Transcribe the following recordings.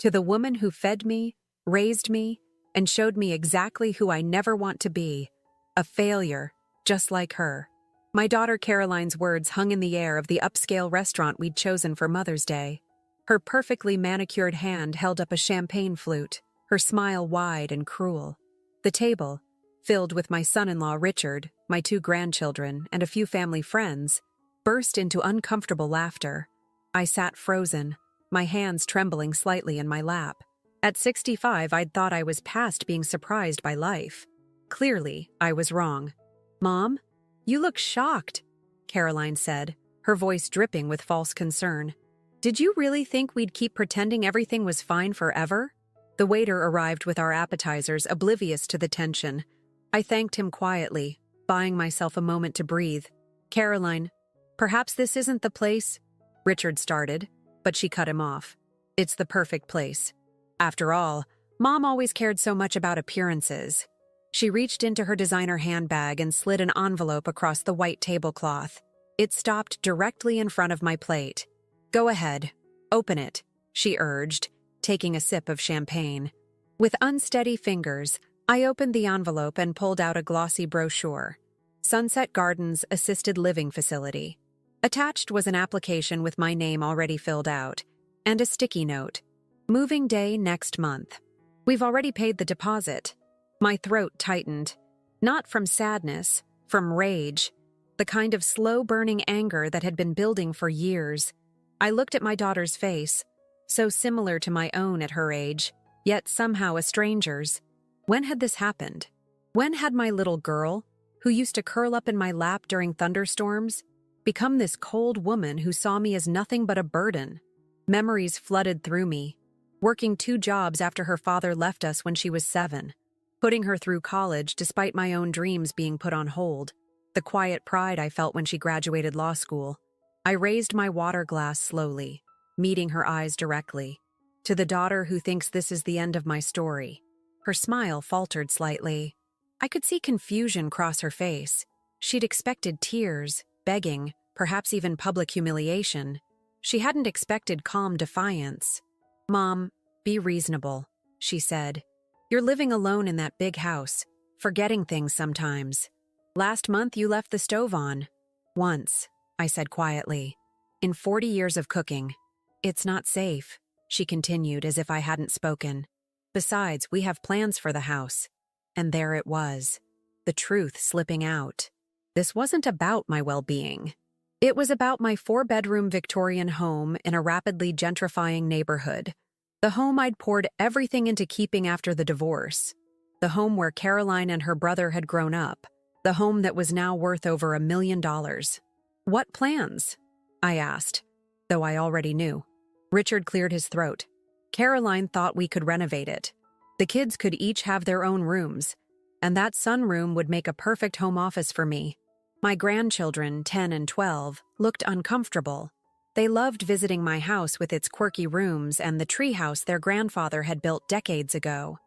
To the woman who fed me, raised me, and showed me exactly who I never want to be. A failure, just like her. My daughter Caroline's words hung in the air of the upscale restaurant we'd chosen for Mother's Day. Her perfectly manicured hand held up a champagne flute, her smile wide and cruel. The table, filled with my son-in-law Richard, my 2 grandchildren, and a few family friends, burst into uncomfortable laughter. I sat frozen, my hands trembling slightly in my lap. At 65, I'd thought I was past being surprised by life. Clearly, I was wrong. "Mom, you look shocked," Caroline said, her voice dripping with false concern. "Did you really think we'd keep pretending everything was fine forever?" The waiter arrived with our appetizers, oblivious to the tension. I thanked him quietly, buying myself a moment to breathe. "Caroline, perhaps this isn't the place," Richard started, but she cut him off. "It's the perfect place. After all, Mom always cared so much about appearances." She reached into her designer handbag and slid an envelope across the white tablecloth. It stopped directly in front of my plate. "Go ahead, open it," she urged, taking a sip of champagne. With unsteady fingers, I opened the envelope and pulled out a glossy brochure. Sunset Gardens Assisted Living Facility. Attached was an application with my name already filled out, and a sticky note. "Moving day next month. We've already paid the deposit." My throat tightened. Not from sadness, from rage. The kind of slow-burning anger that had been building for years. I looked at my daughter's face, so similar to my own at her age, yet somehow a stranger's. When had this happened? When had my little girl, who used to curl up in my lap during thunderstorms, become this cold woman who saw me as nothing but a burden? Memories flooded through me. Working 2 jobs after her father left us when she was 7. Putting her through college despite my own dreams being put on hold. The quiet pride I felt when she graduated law school. I raised my water glass slowly, meeting her eyes directly. To the daughter who thinks this is the end of my story. Her smile faltered slightly. I could see confusion cross her face. She'd expected tears, begging, perhaps even public humiliation. She hadn't expected calm defiance. "Mom, be reasonable," she said. "You're living alone in that big house, forgetting things sometimes. Last month you left the stove on." "Once," I said quietly. "In 40 years of cooking. It's not safe," she continued as if I hadn't spoken. "Besides, we have plans for the house." And there it was, the truth slipping out. This wasn't about my well-being. It was about my 4-bedroom Victorian home in a rapidly gentrifying neighborhood. The home I'd poured everything into keeping after the divorce. The home where Caroline and her brother had grown up. The home that was now worth over $1 million. "What plans?" I asked, though I already knew. Richard cleared his throat. "Caroline thought we could renovate it. The kids could each have their own rooms, and that sunroom would make a perfect home office for me. My grandchildren, 10 and 12, looked uncomfortable. They loved visiting my house with its quirky rooms and the treehouse their grandfather had built decades ago."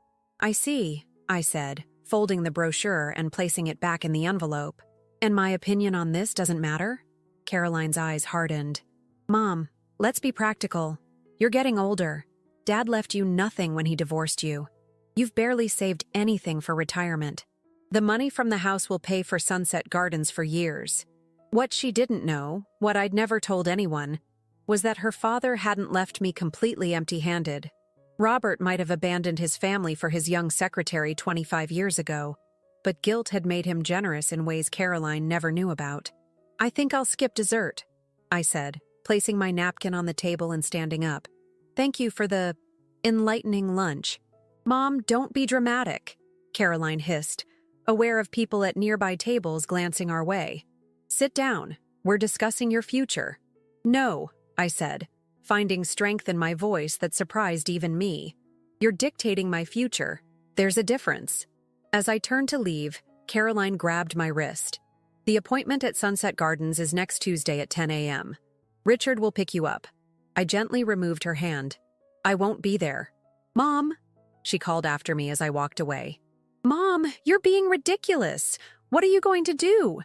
"I see," I said, folding the brochure and placing it back in the envelope. "And my opinion on this doesn't matter?" Caroline's eyes hardened. "Mom, let's be practical. You're getting older. Dad left you nothing when he divorced you. You've barely saved anything for retirement. The money from the house will pay for Sunset Gardens for years." What she didn't know, what I'd never told anyone, was that her father hadn't left me completely empty-handed. Robert might have abandoned his family for his young secretary 25 years ago, but guilt had made him generous in ways Caroline never knew about. "I think I'll skip dessert," I said, placing my napkin on the table and standing up. "Thank you for the enlightening lunch." "Mom, don't be dramatic," Caroline hissed, aware of people at nearby tables glancing our way. "Sit down. We're discussing your future." "No," I said, finding strength in my voice that surprised even me. "You're dictating my future. There's a difference." As I turned to leave, Caroline grabbed my wrist. "The appointment at Sunset Gardens is next Tuesday at 10 a.m. Richard will pick you up." I gently removed her hand. "I won't be there." "Mom," she called after me as I walked away. "Mom, you're being ridiculous. What are you going to do?"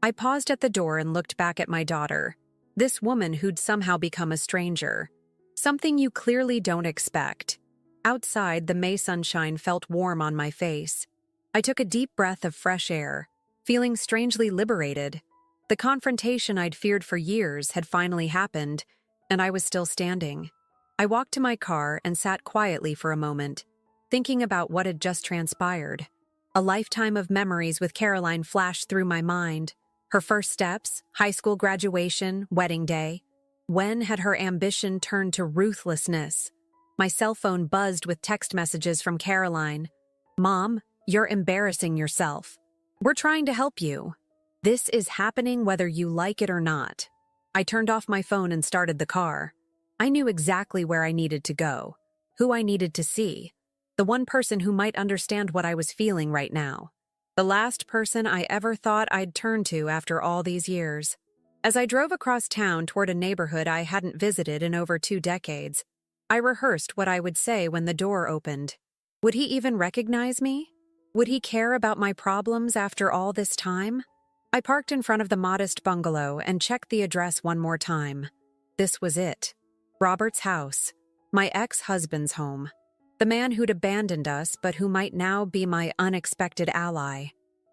I paused at the door and looked back at my daughter, this woman who'd somehow become a stranger. Something you clearly don't expect. Outside, the May sunshine felt warm on my face. I took a deep breath of fresh air, feeling strangely liberated. The confrontation I'd feared for years had finally happened, and I was still standing. I walked to my car and sat quietly for a moment, thinking about what had just transpired. A lifetime of memories with Caroline flashed through my mind. Her first steps, high school graduation, wedding day. When had her ambition turned to ruthlessness? My cell phone buzzed with text messages from Caroline. "Mom, you're embarrassing yourself. We're trying to help you. This is happening whether you like it or not." I turned off my phone and started the car. I knew exactly where I needed to go, who I needed to see, the one person who might understand what I was feeling right now. The last person I ever thought I'd turn to after all these years. As I drove across town toward a neighborhood I hadn't visited in over 2 decades, I rehearsed what I would say when the door opened. Would he even recognize me? Would he care about my problems after all this time? I parked in front of the modest bungalow and checked the address one more time. This was it. Robert's house. My ex-husband's home. The man who'd abandoned us but who might now be my unexpected ally.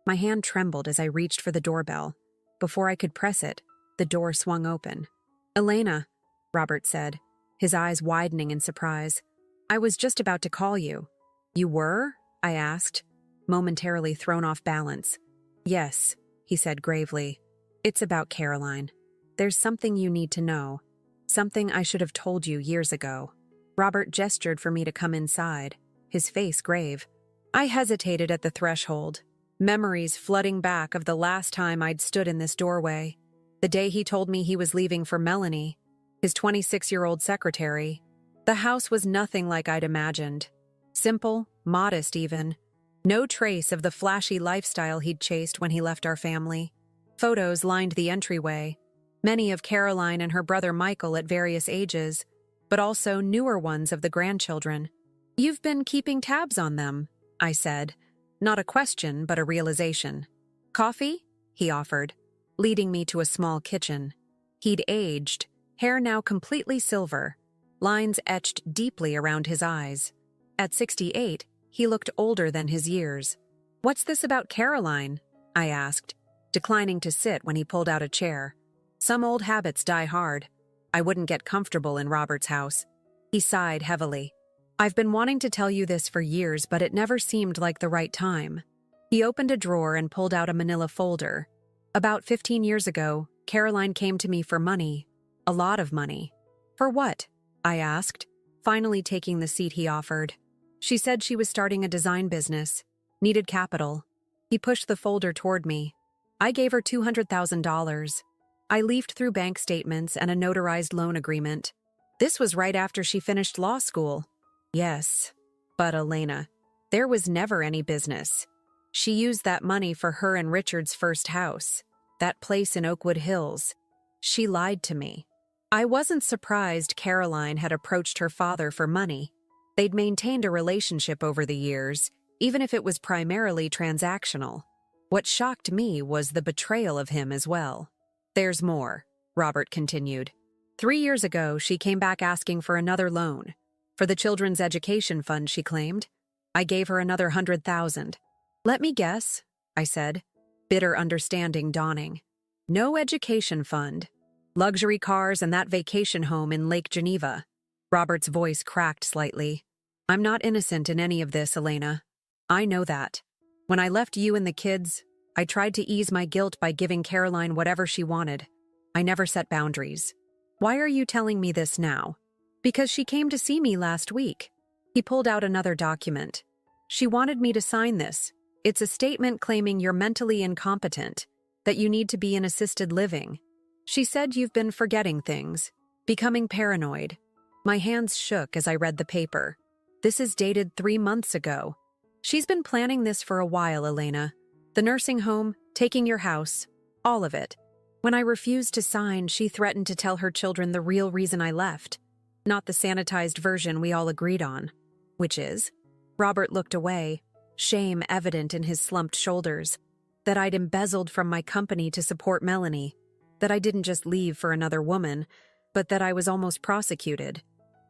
My hand trembled as I reached for the doorbell. Before I could press it, the door swung open. "Elena," Robert said, his eyes widening in surprise. "I was just about to call you." "You were?" I asked, momentarily thrown off balance. "Yes," he said gravely. "It's about Caroline. There's something you need to know. Something I should have told you years ago." Robert gestured for me to come inside, his face grave. I hesitated at the threshold, memories flooding back of the last time I'd stood in this doorway. The day he told me he was leaving for Melanie, his 26-year-old secretary. The house was nothing like I'd imagined. Simple, modest even. No trace of the flashy lifestyle he'd chased when he left our family. Photos lined the entryway, many of Caroline and her brother Michael at various ages, but also newer ones of the grandchildren. "You've been keeping tabs on them," I said. Not a question, but a realization. "Coffee?" he offered, leading me to a small kitchen. He'd aged, hair now completely silver, lines etched deeply around his eyes. At 68, he looked older than his years. "What's this about Caroline?" I asked, declining to sit when he pulled out a chair. Some old habits die hard. I wouldn't get comfortable in Robert's house. He sighed heavily. "I've been wanting to tell you this for years, but it never seemed like the right time." He opened a drawer and pulled out a manila folder. "About 15 years ago, Caroline came to me for money. A lot of money." "For what?" I asked, finally taking the seat he offered. "She said she was starting a design business, needed capital." He pushed the folder toward me. "I gave her $200,000. I leafed through bank statements and a notarized loan agreement. This was right after she finished law school." "Yes, but Elena, there was never any business. She used that money for her and Richard's first house, that place in Oakwood Hills. She lied to me." I wasn't surprised Caroline had approached her father for money. They'd maintained a relationship over the years, even if it was primarily transactional. What shocked me was the betrayal of him as well. "There's more," Robert continued. 3 years ago, she came back asking for another loan. For the children's education fund, she claimed. I gave her another $100,000. "Let me guess," I said, bitter understanding dawning. "No education fund. Luxury cars and that vacation home in Lake Geneva." Robert's voice cracked slightly. "I'm not innocent in any of this, Elena. I know that. When I left you and the kids, I tried to ease my guilt by giving Caroline whatever she wanted. I never set boundaries. Why are you telling me this now?" "Because she came to see me last week." He pulled out another document. "She wanted me to sign this. It's a statement claiming you're mentally incompetent, that you need to be in assisted living. She said you've been forgetting things, becoming paranoid." My hands shook as I read the paper. This is dated 3 months ago. "She's been planning this for a while, Elena. The nursing home, taking your house, all of it. When I refused to sign, she threatened to tell her children the real reason I left, not the sanitized version we all agreed on." "Which is?" Robert looked away, shame evident in his slumped shoulders. "That I'd embezzled from my company to support Melanie. That I didn't just leave for another woman, but that I was almost prosecuted.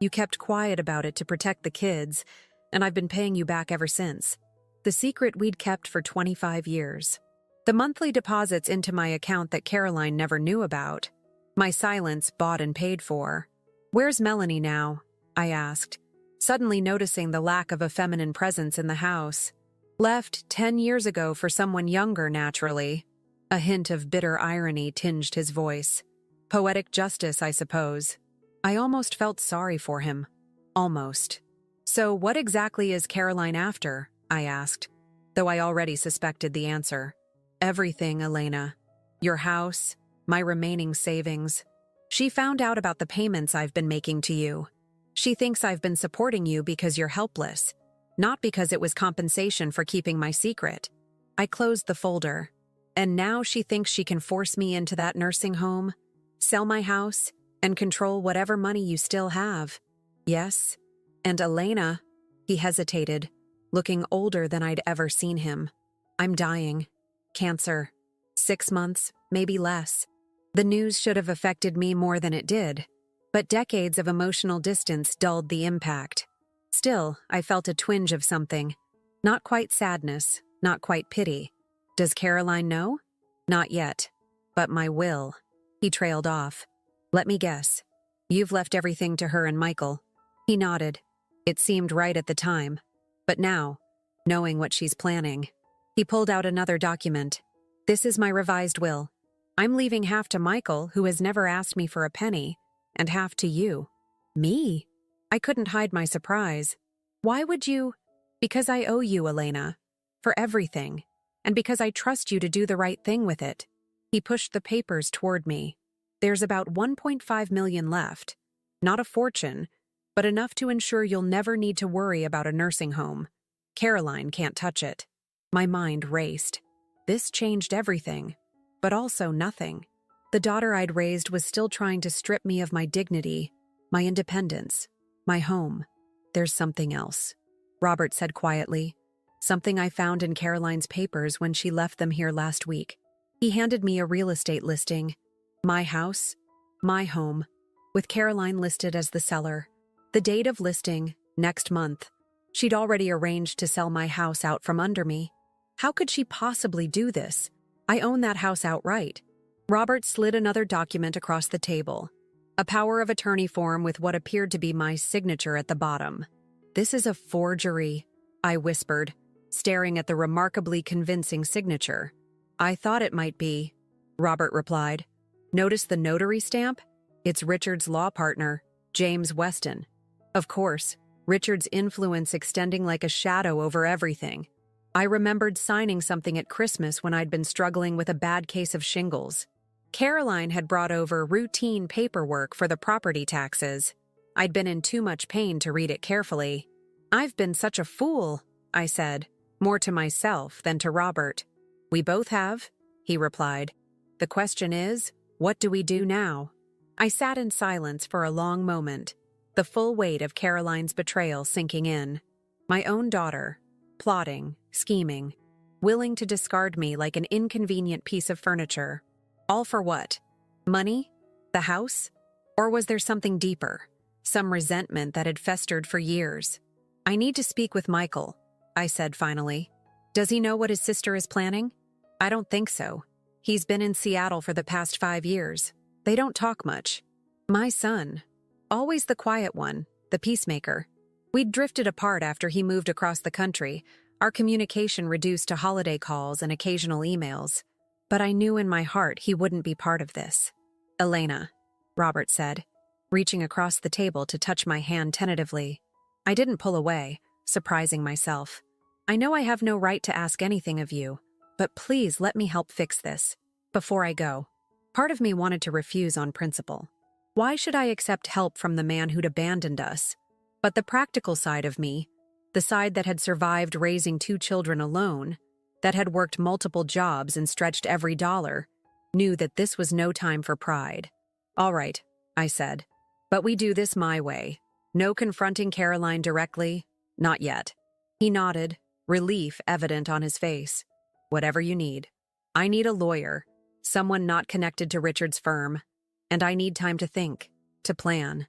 You kept quiet about it to protect the kids, and I've been paying you back ever since. The secret we'd kept for 25 years. The monthly deposits into my account that Caroline never knew about. My silence bought and paid for. Where's Melanie now? I asked, suddenly noticing the lack of a feminine presence in the house. Left 10 years ago for someone younger, naturally. A hint of bitter irony tinged his voice. Poetic justice, I suppose. I almost felt sorry for him. Almost. So what exactly is Caroline after? I asked, though I already suspected the answer. Everything, Elena. Your house, my remaining savings. She found out about the payments I've been making to you. She thinks I've been supporting you because you're helpless, not because it was compensation for keeping my secret. I closed the folder. And now she thinks she can force me into that nursing home, sell my house, and control whatever money you still have. Yes. And Elena, he hesitated, looking older than I'd ever seen him. I'm dying. Cancer. 6 months, maybe less. The news should have affected me more than it did, but decades of emotional distance dulled the impact. Still, I felt a twinge of something. Not quite sadness, not quite pity. Does Caroline know? Not yet. But my will. He trailed off. Let me guess. You've left everything to her and Michael. He nodded. It seemed right at the time. But now, knowing what she's planning, he pulled out another document. This is my revised will. I'm leaving half to Michael, who has never asked me for a penny, and half to you. Me? I couldn't hide my surprise. Why would you? Because I owe you, Elena. For everything. And because I trust you to do the right thing with it. He pushed the papers toward me. There's about 1.5 million left. Not a fortune, but enough to ensure you'll never need to worry about a nursing home. Caroline can't touch it. My mind raced. This changed everything, but also nothing. The daughter I'd raised was still trying to strip me of my dignity, my independence, my home. There's something else, Robert said quietly. Something I found in Caroline's papers when she left them here last week. He handed me a real estate listing. My house, my home, with Caroline listed as the seller. The date of listing, next month. She'd already arranged to sell my house out from under me. How could she possibly do this? I own that house outright. Robert slid another document across the table. A power of attorney form with what appeared to be my signature at the bottom. This is a forgery, I whispered, staring at the remarkably convincing signature. I thought it might be, Robert replied. Notice the notary stamp? It's Richard's law partner, James Weston. Of course, Richard's influence extending like a shadow over everything. I remembered signing something at Christmas when I'd been struggling with a bad case of shingles. Caroline had brought over routine paperwork for the property taxes. I'd been in too much pain to read it carefully. I've been such a fool, I said, more to myself than to Robert. We both have, he replied. The question is, what do we do now? I sat in silence for a long moment, the full weight of Caroline's betrayal sinking in. My own daughter, plotting, scheming, willing to discard me like an inconvenient piece of furniture. All for what? Money? The house? Or was there something deeper? Some resentment that had festered for years? I need to speak with Michael, I said finally. Does he know what his sister is planning? I don't think so. He's been in Seattle for the past 5 years. They don't talk much. My son, always the quiet one, the peacemaker. We'd drifted apart after he moved across the country, our communication reduced to holiday calls and occasional emails. But I knew in my heart he wouldn't be part of this. Elena, Robert said, reaching across the table to touch my hand tentatively. I didn't pull away, surprising myself. I know I have no right to ask anything of you, but please let me help fix this. Before I go. Part of me wanted to refuse on principle. Why should I accept help from the man who'd abandoned us? But the practical side of me, the side that had survived raising 2 children alone, that had worked multiple jobs and stretched every dollar, knew that this was no time for pride. All right, I said. But we do this my way. No confronting Caroline directly, not yet. He nodded, relief evident on his face. Whatever you need. I need a lawyer, someone not connected to Richard's firm, and I need time to think, to plan.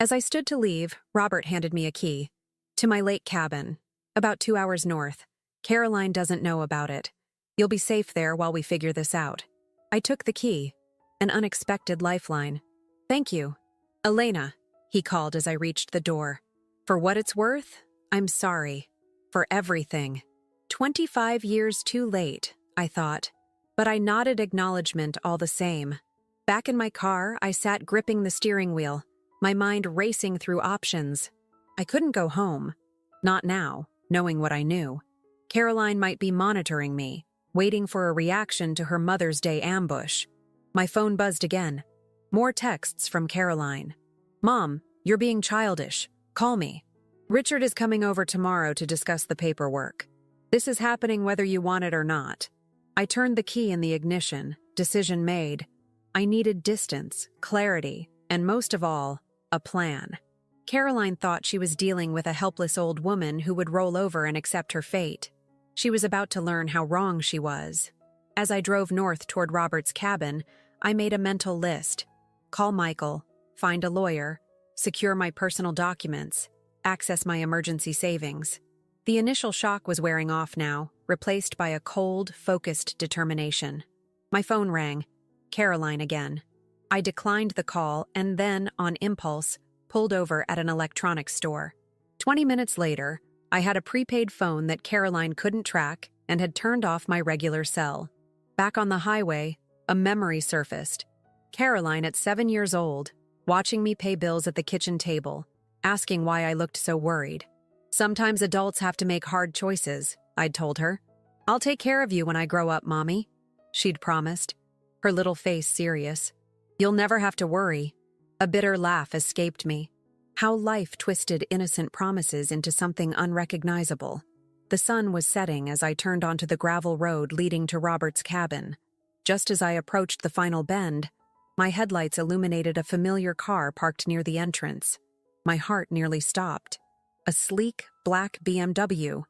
As I stood to leave, Robert handed me a key. To my lake cabin. About 2 hours north. Caroline doesn't know about it. You'll be safe there while we figure this out. I took the key. An unexpected lifeline. Thank you. Elena, he called as I reached the door. For what it's worth, I'm sorry. For everything. 25 years too late, I thought. But I nodded acknowledgement all the same. Back in my car, I sat gripping the steering wheel, my mind racing through options. I couldn't go home. Not now, knowing what I knew. Caroline might be monitoring me, waiting for a reaction to her Mother's Day ambush. My phone buzzed again. More texts from Caroline. Mom, you're being childish. Call me. Richard is coming over tomorrow to discuss the paperwork. This is happening whether you want it or not. I turned the key in the ignition. Decision made. I needed distance, clarity, and most of all, a plan. Caroline thought she was dealing with a helpless old woman who would roll over and accept her fate. She was about to learn how wrong she was. As I drove north toward Robert's cabin, I made a mental list. Call Michael, find a lawyer, secure my personal documents, access my emergency savings. The initial shock was wearing off now, replaced by a cold, focused determination. My phone rang. Caroline again. I declined the call and then, on impulse, pulled over at an electronics store. 20 minutes later, I had a prepaid phone that Caroline couldn't track and had turned off my regular cell. Back on the highway, a memory surfaced. Caroline at 7 years old, watching me pay bills at the kitchen table, asking why I looked so worried. Sometimes adults have to make hard choices, I'd told her. I'll take care of you when I grow up, Mommy, she'd promised, her little face serious. You'll never have to worry. A bitter laugh escaped me. How life twisted innocent promises into something unrecognizable. The sun was setting as I turned onto the gravel road leading to Robert's cabin. Just as I approached the final bend, my headlights illuminated a familiar car parked near the entrance. My heart nearly stopped. A sleek, black BMW.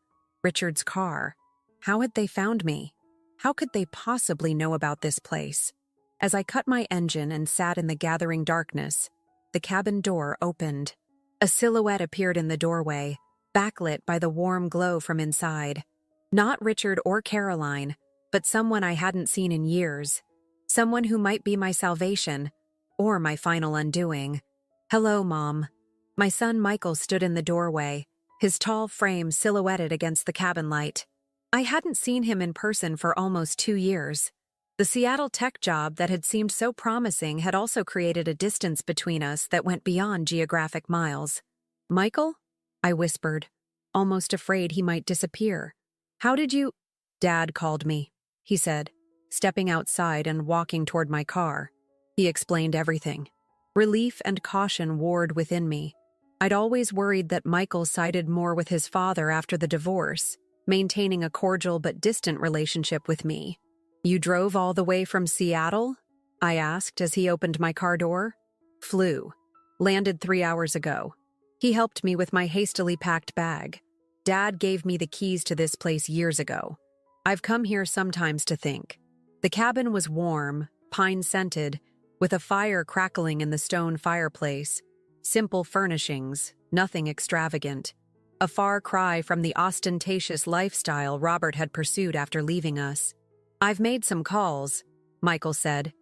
Richard's car. How had they found me? How could they possibly know about this place? As I cut my engine and sat in the gathering darkness, the cabin door opened. A silhouette appeared in the doorway, backlit by the warm glow from inside. Not Richard or Caroline, but someone I hadn't seen in years. Someone who might be my salvation, or my final undoing. Hello, Mom. My son Michael stood in the doorway, his tall frame silhouetted against the cabin light. I hadn't seen him in person for almost 2 years. The Seattle tech job that had seemed so promising had also created a distance between us that went beyond geographic miles. Michael? I whispered, almost afraid he might disappear. How did you— Dad called me, he said, stepping outside and walking toward my car. He explained everything. Relief and caution warred within me. I'd always worried that Michael sided more with his father after the divorce, maintaining a cordial but distant relationship with me. You drove all the way from Seattle? I asked as he opened my car door. Flew. Landed 3 hours ago. He helped me with my hastily packed bag. Dad gave me the keys to this place years ago. I've come here sometimes to think. The cabin was warm, pine-scented, with a fire crackling in the stone fireplace. Simple furnishings, nothing extravagant. A far cry from the ostentatious lifestyle Robert had pursued after leaving us. I've made some calls, Michael said,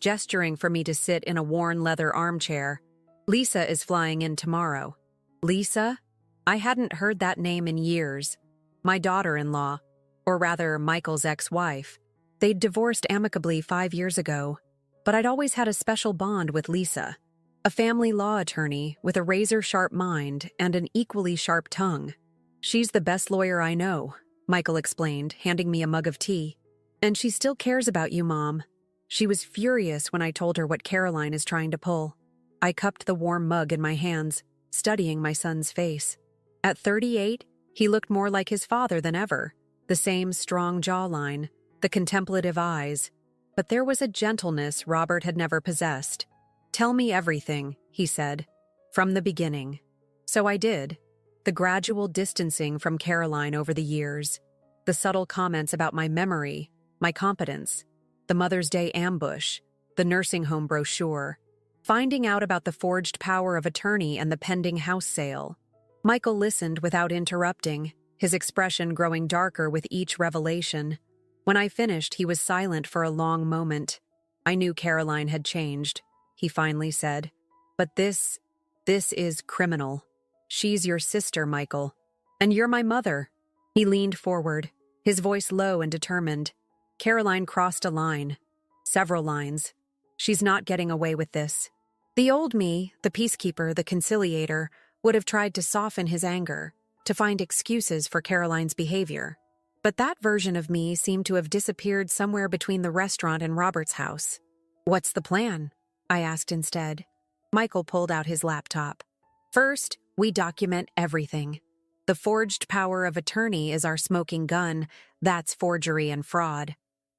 gesturing for me to sit in a worn leather armchair. Lisa is flying in tomorrow. Lisa? I hadn't heard that name in years. My daughter-in-law, or rather Michael's ex-wife. They'd divorced amicably 5 years ago, but I'd always had a special bond with Lisa. A family law attorney with a razor-sharp mind and an equally sharp tongue. She's the best lawyer I know, Michael explained, handing me a mug of tea. And she still cares about you, Mom. She was furious when I told her what Caroline is trying to pull. I cupped the warm mug in my hands, studying my son's face. At 38, he looked more like his father than ever. The same strong jawline, the contemplative eyes. But there was a gentleness Robert had never possessed. Tell me everything, he said, from the beginning. So I did. The gradual distancing from Caroline over the years. The subtle comments about my memory, my competence, the Mother's Day ambush, the nursing home brochure. Finding out about the forged power of attorney and the pending house sale. Michael listened without interrupting, his expression growing darker with each revelation. When I finished, he was silent for a long moment. I knew Caroline had changed, he finally said. But this is criminal. She's your sister, Michael. And you're my mother. He leaned forward, his voice low and determined. Caroline crossed a line. Several lines. She's not getting away with this. The old me, the peacekeeper, the conciliator, would have tried to soften his anger, to find excuses for Caroline's behavior. But that version of me seemed to have disappeared somewhere between the restaurant and Robert's house. What's the plan? I asked instead. Michael pulled out his laptop. First, we document everything. The forged power of attorney is our smoking gun. That's forgery and fraud.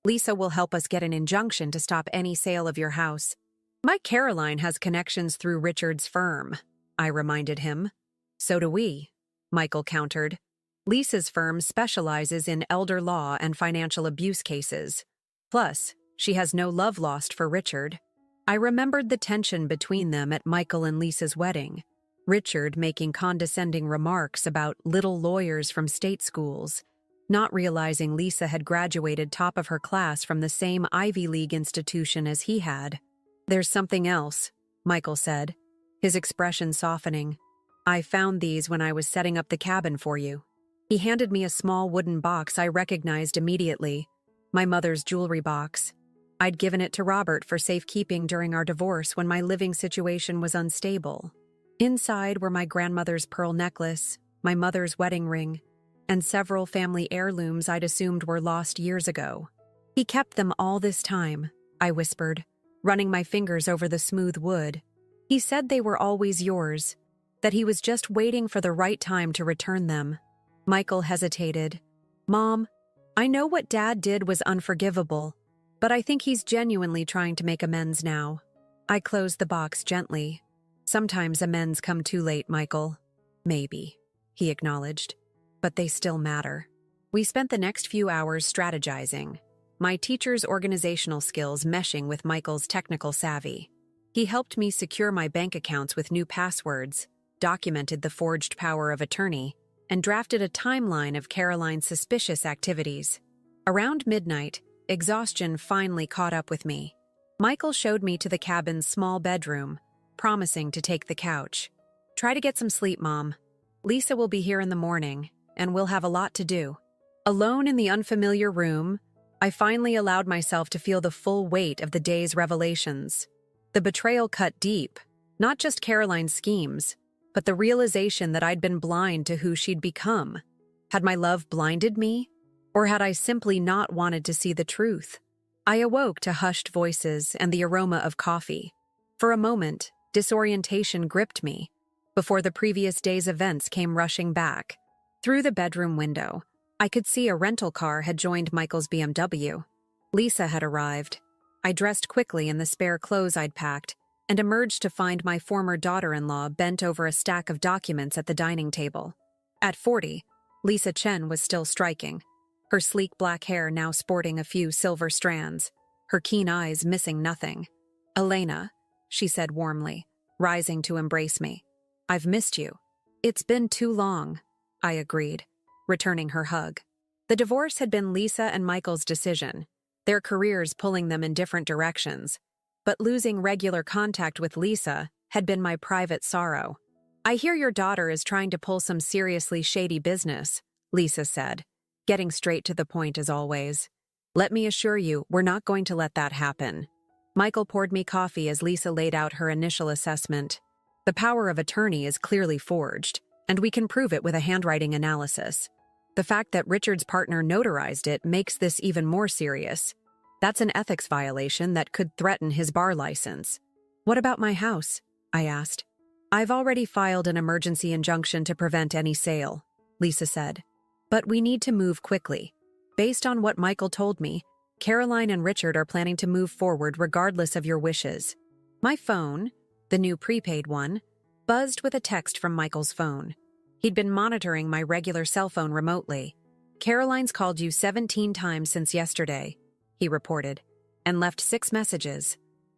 Lisa will help us get an injunction to stop any sale of your house. My Caroline has connections through Richard's firm, I reminded him. So do we, Michael countered. Lisa's firm specializes in elder law and financial abuse cases. Plus, she has no love lost for Richard. I remembered the tension between them at Michael and Lisa's wedding. Richard making condescending remarks about little lawyers from state schools, not realizing Lisa had graduated top of her class from the same Ivy League institution as he had. There's something else, Michael said, his expression softening. I found these when I was setting up the cabin for you. He handed me a small wooden box I recognized immediately, my mother's jewelry box. I'd given it to Robert for safekeeping during our divorce when my living situation was unstable. Inside were my grandmother's pearl necklace, my mother's wedding ring, and several family heirlooms I'd assumed were lost years ago. He kept them all this time, I whispered, running my fingers over the smooth wood. He said they were always yours, that he was just waiting for the right time to return them. Michael hesitated. Mom, I know what Dad did was unforgivable, but I think he's genuinely trying to make amends now. I closed the box gently. Sometimes amends come too late, Michael. Maybe, he acknowledged, but they still matter. We spent the next few hours strategizing, my teacher's organizational skills meshing with Michael's technical savvy. He helped me secure my bank accounts with new passwords, documented the forged power of attorney, and drafted a timeline of Caroline's suspicious activities. Around midnight, exhaustion finally caught up with me. Michael showed me to the cabin's small bedroom, promising to take the couch. Try to get some sleep, Mom. Lisa will be here in the morning, and we'll have a lot to do. Alone in the unfamiliar room, I finally allowed myself to feel the full weight of the day's revelations. The betrayal cut deep, not just Caroline's schemes, but the realization that I'd been blind to who she'd become. Had my love blinded me, or had I simply not wanted to see the truth? I awoke to hushed voices and the aroma of coffee. For a moment, disorientation gripped me, before the previous day's events came rushing back. Through the bedroom window, I could see a rental car had joined Michael's BMW. Lisa had arrived. I dressed quickly in the spare clothes I'd packed and emerged to find my former daughter-in-law bent over a stack of documents at the dining table. At 40, Lisa Chen was still striking, her sleek black hair now sporting a few silver strands, her keen eyes missing nothing. Elena, she said warmly, rising to embrace me. I've missed you. It's been too long, I agreed, returning her hug. The divorce had been Lisa and Michael's decision, their careers pulling them in different directions, but losing regular contact with Lisa had been my private sorrow. I hear your daughter is trying to pull some seriously shady business, Lisa said, getting straight to the point as always. Let me assure you, we're not going to let that happen. Michael poured me coffee as Lisa laid out her initial assessment. The power of attorney is clearly forged, and we can prove it with a handwriting analysis. The fact that Richard's partner notarized it makes this even more serious. That's an ethics violation that could threaten his bar license. What about my house? I asked. I've already filed an emergency injunction to prevent any sale, Lisa said. But we need to move quickly. Based on what Michael told me, Caroline and Richard are planning to move forward regardless of your wishes. My phone, the new prepaid one, buzzed with a text from Michael's phone. He'd been monitoring my regular cell phone remotely. Caroline's called you 17 times since yesterday, he reported, and left 6 messages.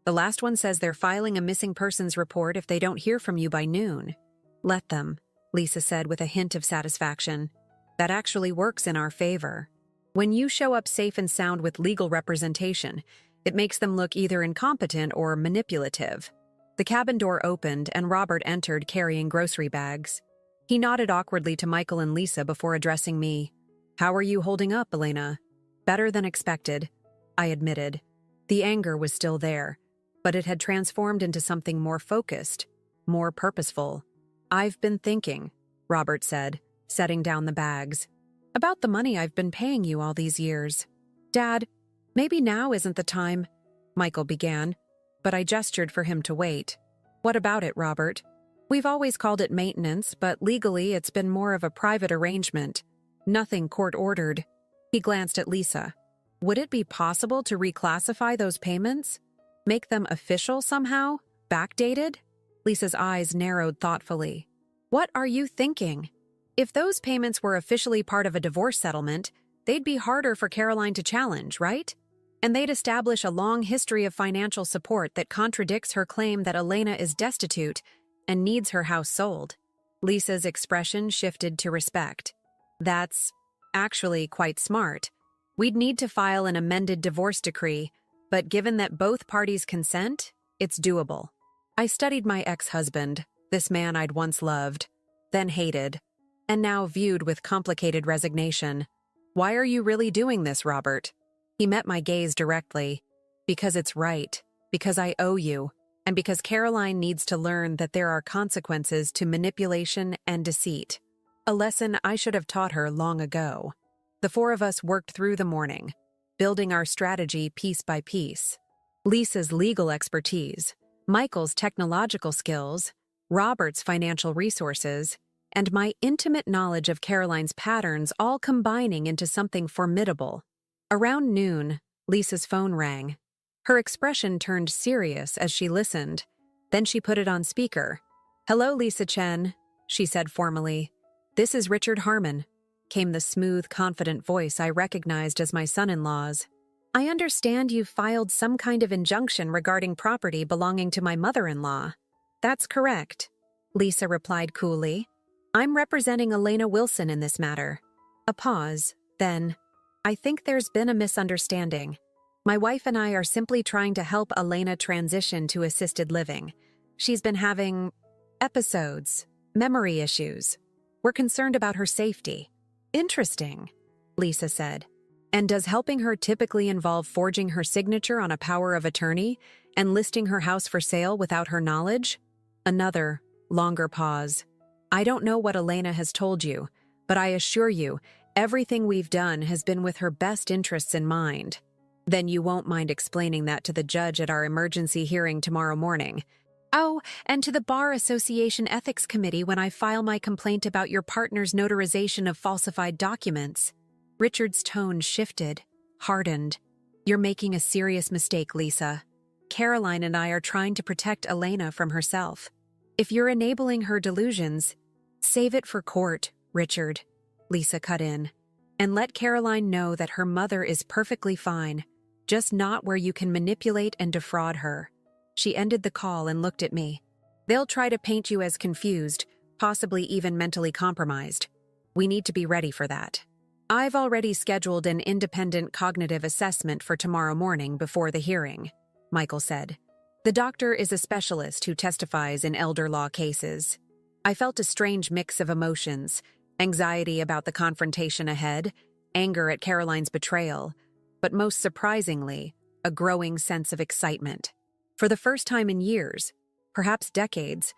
The last one says they're filing a missing persons report if they don't hear from you by noon. Let them, Lisa said with a hint of satisfaction. That actually works in our favor. When you show up safe and sound with legal representation, it makes them look either incompetent or manipulative. The cabin door opened and Robert entered carrying grocery bags. He nodded awkwardly to Michael and Lisa before addressing me. How are you holding up, Elena? Better than expected, I admitted. The anger was still there, but it had transformed into something more focused, more purposeful. I've been thinking, Robert said, setting down the bags, about the money I've been paying you all these years. Dad, maybe now isn't the time, Michael began, but I gestured for him to wait. What about it, Robert? We've always called it maintenance, but legally it's been more of a private arrangement. Nothing court-ordered. He glanced at Lisa. Would it be possible to reclassify those payments? Make them official somehow? Backdated? Lisa's eyes narrowed thoughtfully. What are you thinking? If those payments were officially part of a divorce settlement, they'd be harder for Caroline to challenge, right? And they'd establish a long history of financial support that contradicts her claim that Elena is destitute and needs her house sold. Lisa's expression shifted to respect. That's actually quite smart. We'd need to file an amended divorce decree, but given that both parties consent, it's doable. I studied my ex-husband, this man I'd once loved, then hated, and now viewed with complicated resignation. Why are you really doing this, Robert? He met my gaze directly. Because it's right, because I owe you, and because Caroline needs to learn that there are consequences to manipulation and deceit. A lesson I should have taught her long ago. The four of us worked through the morning, building our strategy piece by piece. Lisa's legal expertise, Michael's technological skills, Robert's financial resources, and my intimate knowledge of Caroline's patterns all combining into something formidable. Around noon, Lisa's phone rang. Her expression turned serious as she listened. Then she put it on speaker. Hello, Lisa Chen, she said formally. This is Richard Harmon, came the smooth, confident voice I recognized as my son-in-law's. I understand you filed some kind of injunction regarding property belonging to my mother-in-law. That's correct, Lisa replied coolly. I'm representing Elena Wilson in this matter. A pause, then, I think there's been a misunderstanding. My wife and I are simply trying to help Elena transition to assisted living. She's been having episodes, memory issues. We're concerned about her safety. Interesting, Lisa said. And does helping her typically involve forging her signature on a power of attorney and listing her house for sale without her knowledge? Another, longer pause. I don't know what Elena has told you, but I assure you, everything we've done has been with her best interests in mind. Then you won't mind explaining that to the judge at our emergency hearing tomorrow morning. Oh, and to the Bar Association Ethics Committee when I file my complaint about your partner's notarization of falsified documents. Richard's tone shifted, hardened. You're making a serious mistake, Lisa. Caroline and I are trying to protect Elena from herself. If you're enabling her delusions, save it for court, Richard, Lisa cut in. And let Caroline know that her mother is perfectly fine, just not where you can manipulate and defraud her. She ended the call and looked at me. They'll try to paint you as confused, possibly even mentally compromised. We need to be ready for that. I've already scheduled an independent cognitive assessment for tomorrow morning before the hearing, Michael said. The doctor is a specialist who testifies in elder law cases. I felt a strange mix of emotions, anxiety about the confrontation ahead, anger at Caroline's betrayal, but most surprisingly, a growing sense of excitement. For the first time in years, perhaps decades,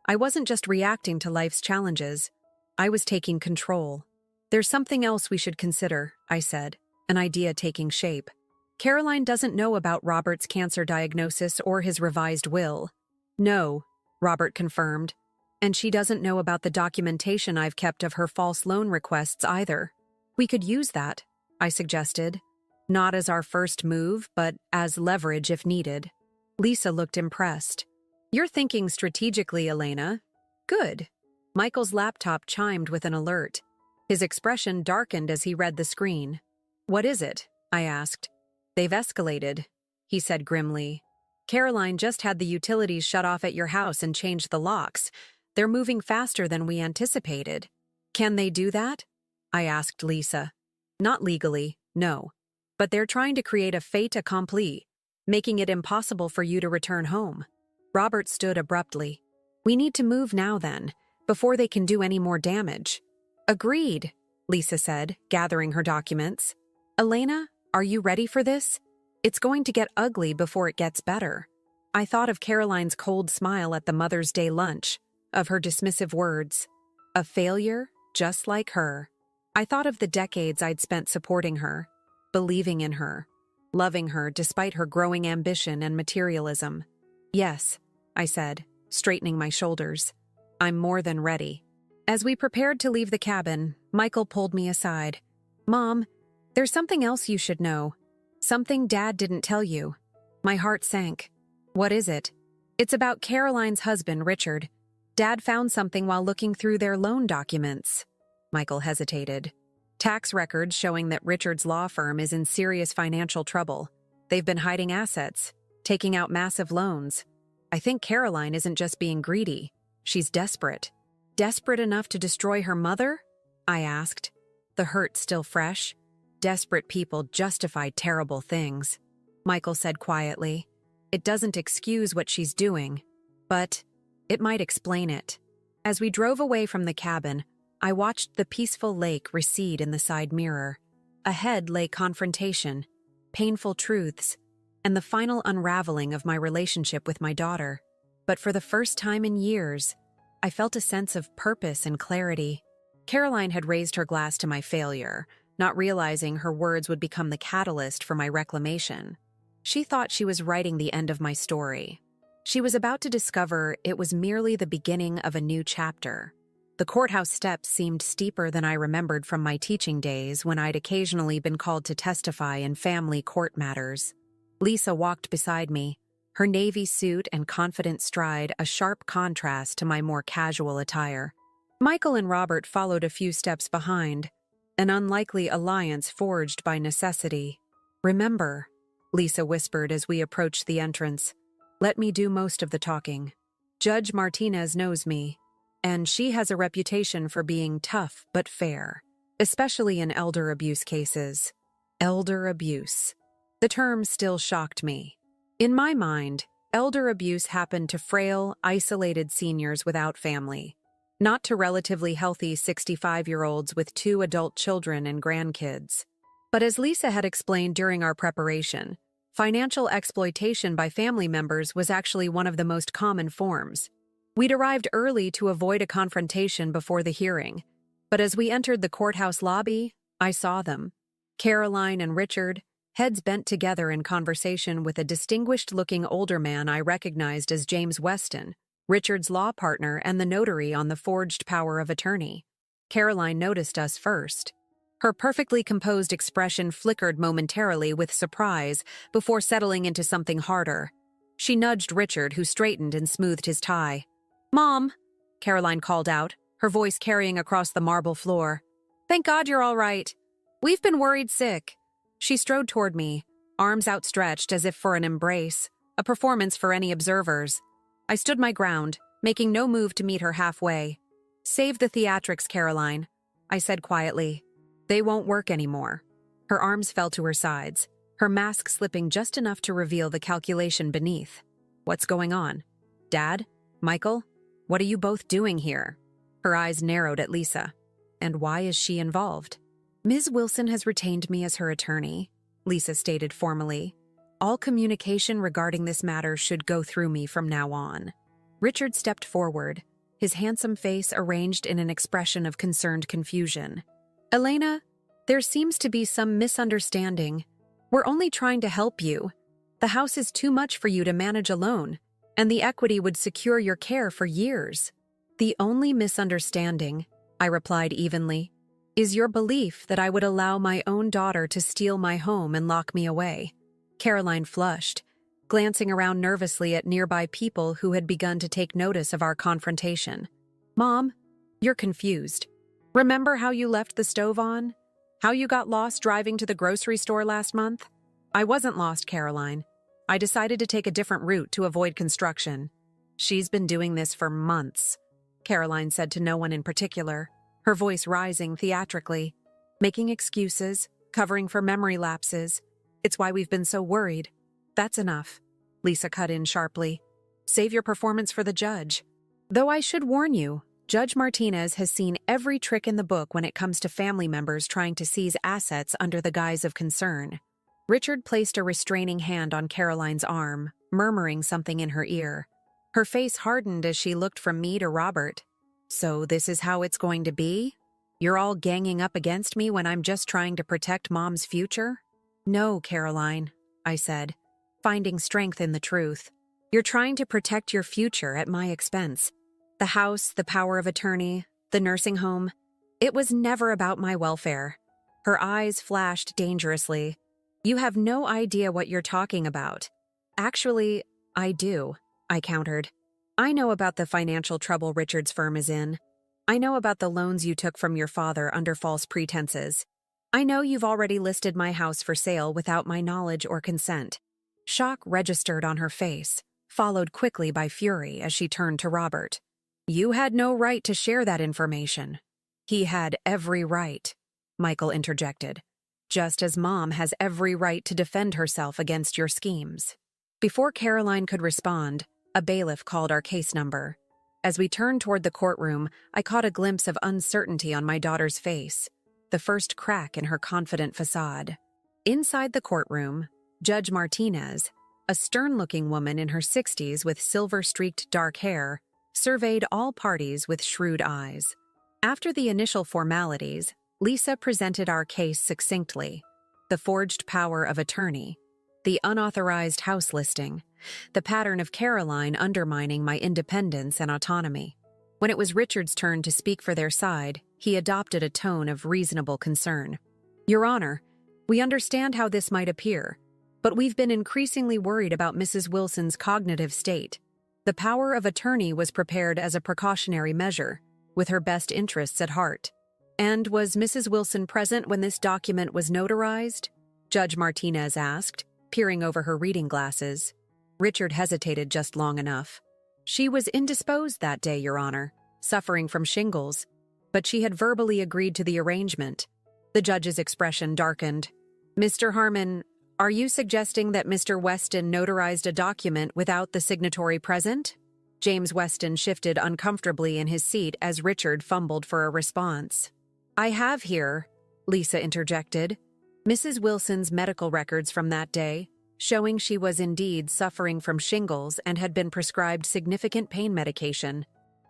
I wasn't just reacting to life's challenges, I was taking control. There's something else we should consider, I said, an idea taking shape. Caroline doesn't know about Robert's cancer diagnosis or his revised will. No, Robert confirmed. And she doesn't know about the documentation I've kept of her false loan requests either. We could use that, I suggested. Not as our first move, but as leverage if needed. Lisa looked impressed. You're thinking strategically, Elena. Good. Michael's laptop chimed with an alert. His expression darkened as he read the screen. What is it? I asked. They've escalated, he said grimly. Caroline just had the utilities shut off at your house and changed the locks. They're moving faster than we anticipated. Can they do that? I asked Lisa. Not legally, no. But they're trying to create a fait accompli, making it impossible for you to return home. Robert stood abruptly. We need to move now then, before they can do any more damage. Agreed, Lisa said, gathering her documents. Elena, are you ready for this? It's going to get ugly before it gets better. I thought of Caroline's cold smile at the Mother's Day lunch, of her dismissive words. A failure, just like her. I thought of the decades I'd spent supporting her, believing in her, loving her despite her growing ambition and materialism. Yes, I said, straightening my shoulders. I'm more than ready. As we prepared to leave the cabin, Michael pulled me aside. Mom, there's something else you should know. Something Dad didn't tell you. My heart sank. What is it? It's about Caroline's husband, Richard. Dad found something while looking through their loan documents. Michael hesitated. Tax records showing that Richard's law firm is in serious financial trouble. They've been hiding assets, taking out massive loans. I think Caroline isn't just being greedy. She's desperate. Desperate enough to destroy her mother? I asked, the hurt still fresh. Desperate people justify terrible things. Michael said quietly. It doesn't excuse what she's doing, but it might explain it. As we drove away from the cabin, I watched the peaceful lake recede in the side mirror. Ahead lay confrontation, painful truths, and the final unraveling of my relationship with my daughter. But for the first time in years, I felt a sense of purpose and clarity. Caroline had raised her glass to my failure, not realizing her words would become the catalyst for my reclamation. She thought she was writing the end of my story. She was about to discover it was merely the beginning of a new chapter. The courthouse steps seemed steeper than I remembered from my teaching days when I'd occasionally been called to testify in family court matters. Lisa walked beside me, her navy suit and confident stride a sharp contrast to my more casual attire. Michael and Robert followed a few steps behind, an unlikely alliance forged by necessity. Remember, Lisa whispered as we approached the entrance, let me do most of the talking. Judge Martinez knows me, and she has a reputation for being tough but fair, especially in elder abuse cases. Elder abuse. The term still shocked me. In my mind, elder abuse happened to frail, isolated seniors without family, not to relatively healthy 65-year-olds with 2 adult children and grandkids. But as Lisa had explained during our preparation, financial exploitation by family members was actually one of the most common forms. We'd arrived early to avoid a confrontation before the hearing, but as we entered the courthouse lobby, I saw them. Caroline and Richard, heads bent together in conversation with a distinguished-looking older man I recognized as James Weston, Richard's law partner and the notary on the forged power of attorney. Caroline noticed us first. Her perfectly composed expression flickered momentarily with surprise before settling into something harder. She nudged Richard, who straightened and smoothed his tie. "Mom," Caroline called out, her voice carrying across the marble floor. "Thank God you're all right. We've been worried sick." She strode toward me, arms outstretched as if for an embrace, a performance for any observers. I stood my ground, making no move to meet her halfway. "Save the theatrics, Caroline," I said quietly. "They won't work anymore." Her arms fell to her sides, her mask slipping just enough to reveal the calculation beneath. "What's going on? Dad? Michael? What are you both doing here?" Her eyes narrowed at Lisa. "And why is she involved?" "Ms. Wilson has retained me as her attorney," Lisa stated formally. "All communication regarding this matter should go through me from now on." Richard stepped forward, his handsome face arranged in an expression of concerned confusion. "Elena, there seems to be some misunderstanding. We're only trying to help you. The house is too much for you to manage alone, and the equity would secure your care for years." "The only misunderstanding," I replied evenly, "is your belief that I would allow my own daughter to steal my home and lock me away." Caroline flushed, glancing around nervously at nearby people who had begun to take notice of our confrontation. "Mom, you're confused. Remember how you left the stove on? How you got lost driving to the grocery store last month?" "I wasn't lost, Caroline. I decided to take a different route to avoid construction. She's been doing this for months, Caroline said to no one in particular, her voice rising theatrically, making excuses, covering for memory lapses. It's why we've been so worried. That's enough, Lisa cut in sharply. Save your performance for the judge. Though I should warn you, Judge Martinez has seen every trick in the book when it comes to family members trying to seize assets under the guise of concern. Richard placed a restraining hand on Caroline's arm, murmuring something in her ear. Her face hardened as she looked from me to Robert. So this is how it's going to be? You're all ganging up against me when I'm just trying to protect Mom's future? No, Caroline, I said, finding strength in the truth. You're trying to protect your future at my expense. The house, the power of attorney, the nursing home. It was never about my welfare. Her eyes flashed dangerously. You have no idea what you're talking about. Actually, I do, I countered. I know about the financial trouble Richard's firm is in. I know about the loans you took from your father under false pretenses. I know you've already listed my house for sale without my knowledge or consent. Shock registered on her face, followed quickly by fury as she turned to Robert. You had no right to share that information. He had every right, Michael interjected, just as Mom has every right to defend herself against your schemes. Before Caroline could respond, a bailiff called our case number. As we turned toward the courtroom, I caught a glimpse of uncertainty on my daughter's face, the first crack in her confident facade. Inside the courtroom, Judge Martinez, a stern-looking woman in her 60s with silver-streaked dark hair, surveyed all parties with shrewd eyes. After the initial formalities, Lisa presented our case succinctly: the forged power of attorney, the unauthorized house listing, the pattern of Caroline undermining my independence and autonomy. When it was Richard's turn to speak for their side, he adopted a tone of reasonable concern. Your Honor, we understand how this might appear, but we've been increasingly worried about Mrs. Wilson's cognitive state. The power of attorney was prepared as a precautionary measure, with her best interests at heart. And was Mrs. Wilson present when this document was notarized? Judge Martinez asked, peering over her reading glasses. Richard hesitated just long enough. She was indisposed that day, Your Honor, suffering from shingles, but she had verbally agreed to the arrangement. The judge's expression darkened. Mr. Harmon, are you suggesting that Mr. Weston notarized a document without the signatory present? James Weston shifted uncomfortably in his seat as Richard fumbled for a response. I have here, Lisa interjected, Mrs. Wilson's medical records from that day, showing she was indeed suffering from shingles and had been prescribed significant pain medication.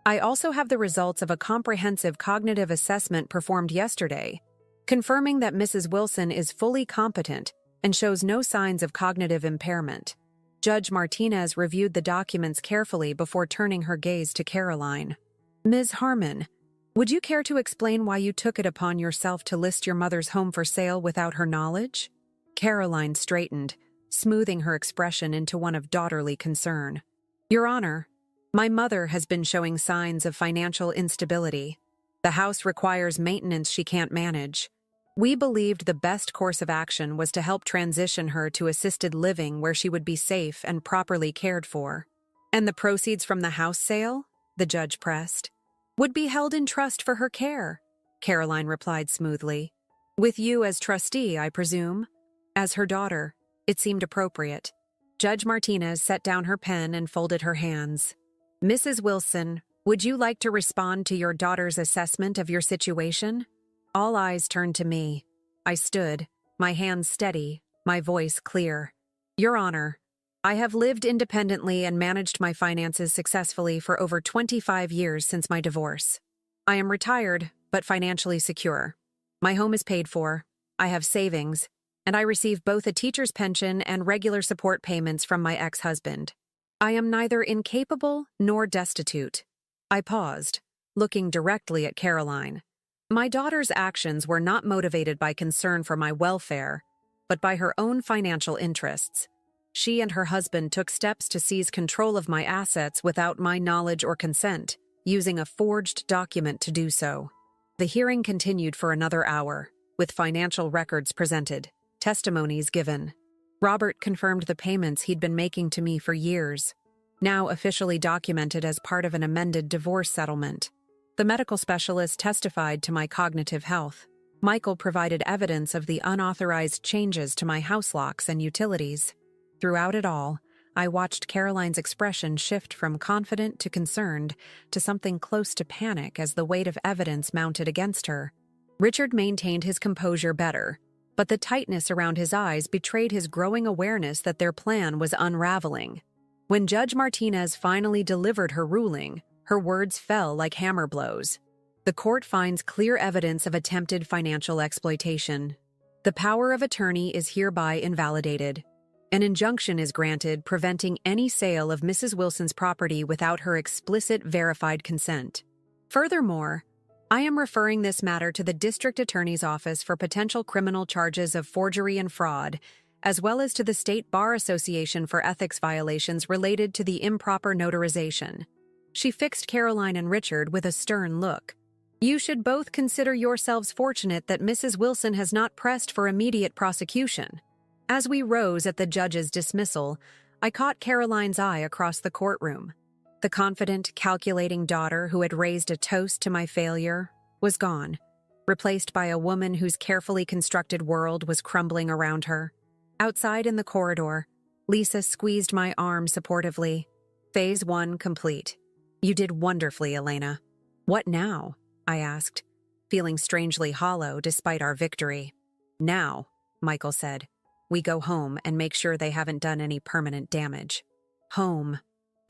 I also have the results of a comprehensive cognitive assessment performed yesterday, confirming that Mrs. Wilson is fully competent and shows no signs of cognitive impairment. Judge Martinez reviewed the documents carefully before turning her gaze to Caroline. Ms. Harmon, would you care to explain why you took it upon yourself to list your mother's home for sale without her knowledge? Caroline straightened, smoothing her expression into one of daughterly concern. Your Honor, my mother has been showing signs of financial instability. The house requires maintenance she can't manage. We believed the best course of action was to help transition her to assisted living where she would be safe and properly cared for. And the proceeds from the house sale, the judge pressed, would be held in trust for her care, Caroline replied smoothly. With you as trustee, I presume? As her daughter, it seemed appropriate. Judge Martinez set down her pen and folded her hands. Mrs. Wilson, would you like to respond to your daughter's assessment of your situation? All eyes turned to me. I stood, my hands steady, my voice clear. Your Honor, I have lived independently and managed my finances successfully for over 25 years since my divorce. I am retired, but financially secure. My home is paid for, I have savings, and I receive both a teacher's pension and regular support payments from my ex-husband. I am neither incapable nor destitute. I paused, looking directly at Caroline. My daughter's actions were not motivated by concern for my welfare, but by her own financial interests. She and her husband took steps to seize control of my assets without my knowledge or consent, using a forged document to do so. The hearing continued for another hour, with financial records presented, testimonies given. Robert confirmed the payments he'd been making to me for years, now officially documented as part of an amended divorce settlement. The medical specialist testified to my cognitive health. Michael provided evidence of the unauthorized changes to my house locks and utilities. Throughout it all, I watched Caroline's expression shift from confident to concerned to something close to panic as the weight of evidence mounted against her. Richard maintained his composure better, but the tightness around his eyes betrayed his growing awareness that their plan was unraveling. When Judge Martinez finally delivered her ruling, her words fell like hammer blows. The court finds clear evidence of attempted financial exploitation. The power of attorney is hereby invalidated. An injunction is granted preventing any sale of Mrs. Wilson's property without her explicit verified consent. Furthermore, I am referring this matter to the District Attorney's Office for potential criminal charges of forgery and fraud, as well as to the State Bar Association for ethics violations related to the improper notarization. She fixed Caroline and Richard with a stern look. You should both consider yourselves fortunate that Mrs. Wilson has not pressed for immediate prosecution. As we rose at the judge's dismissal, I caught Caroline's eye across the courtroom. The confident, calculating daughter who had raised a toast to my failure was gone, replaced by a woman whose carefully constructed world was crumbling around her. Outside in the corridor, Lisa squeezed my arm supportively. Phase 1 complete. You did wonderfully, Elena. What now? I asked, feeling strangely hollow despite our victory. Now, Michael said, we go home and make sure they haven't done any permanent damage. Home.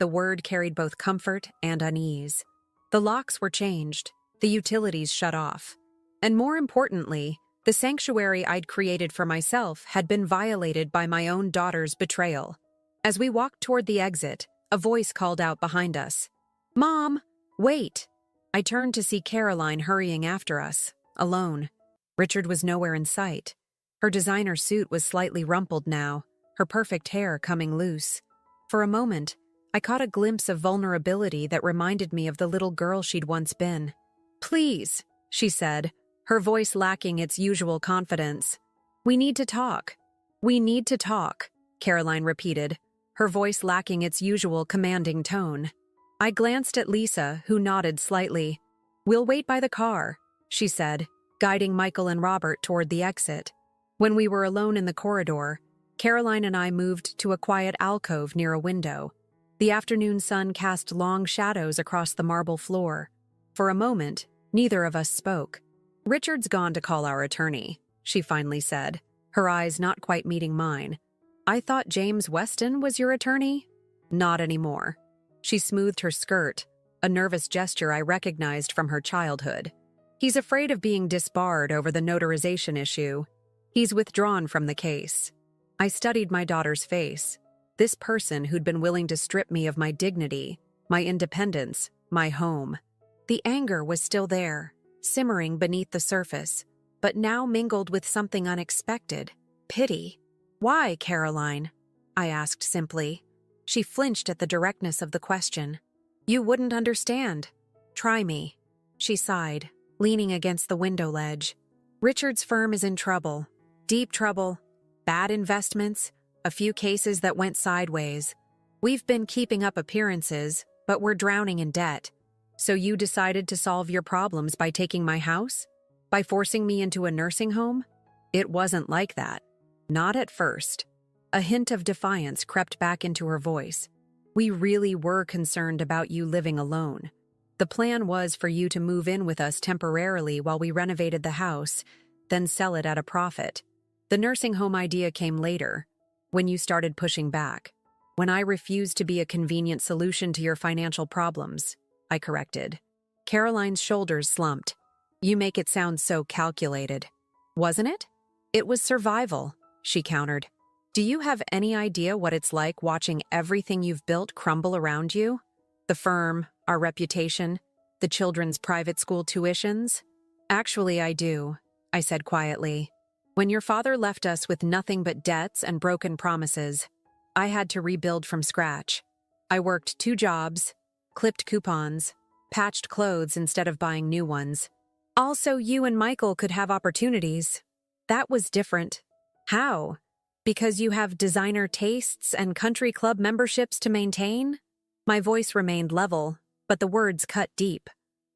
The word carried both comfort and unease. The locks were changed, the utilities shut off, and more importantly, the sanctuary I'd created for myself had been violated by my own daughter's betrayal. As we walked toward the exit, a voice called out behind us. Mom, wait! I turned to see Caroline hurrying after us, alone. Richard was nowhere in sight. Her designer suit was slightly rumpled now, her perfect hair coming loose. For a moment, I caught a glimpse of vulnerability that reminded me of the little girl she'd once been. Please, she said, her voice lacking its usual confidence. We need to talk. We need to talk, Caroline repeated, her voice lacking its usual commanding tone. I glanced at Lisa, who nodded slightly. We'll wait by the car, she said, guiding Michael and Robert toward the exit. When we were alone in the corridor, Caroline and I moved to a quiet alcove near a window. The afternoon sun cast long shadows across the marble floor. For a moment, neither of us spoke. Richard's gone to call our attorney, she finally said, her eyes not quite meeting mine. I thought James Weston was your attorney? Not anymore. She smoothed her skirt, a nervous gesture I recognized from her childhood. He's afraid of being disbarred over the notarization issue. He's withdrawn from the case. I studied my daughter's face. This person who'd been willing to strip me of my dignity, my independence, my home. The anger was still there, simmering beneath the surface, but now mingled with something unexpected, pity. Why, Caroline? I asked simply. She flinched at the directness of the question. You wouldn't understand. Try me. She sighed, leaning against the window ledge. Richard's firm is in trouble. Deep trouble. Bad investments. A few cases that went sideways. We've been keeping up appearances, but we're drowning in debt. So you decided to solve your problems by taking my house? By forcing me into a nursing home? It wasn't like that. Not at first. A hint of defiance crept back into her voice. We really were concerned about you living alone. The plan was for you to move in with us temporarily while we renovated the house, then sell it at a profit. The nursing home idea came later, when you started pushing back. When I refused to be a convenient solution to your financial problems, I corrected. Caroline's shoulders slumped. You make it sound so calculated. Wasn't it? It was survival, she countered. Do you have any idea what it's like watching everything you've built crumble around you? The firm, our reputation, the children's private school tuitions? Actually, I do, I said quietly. When your father left us with nothing but debts and broken promises, I had to rebuild from scratch. I worked 2 jobs, clipped coupons, patched clothes instead of buying new ones. Also, you and Michael could have opportunities. That was different. How? Because you have designer tastes and country club memberships to maintain? My voice remained level, but the words cut deep.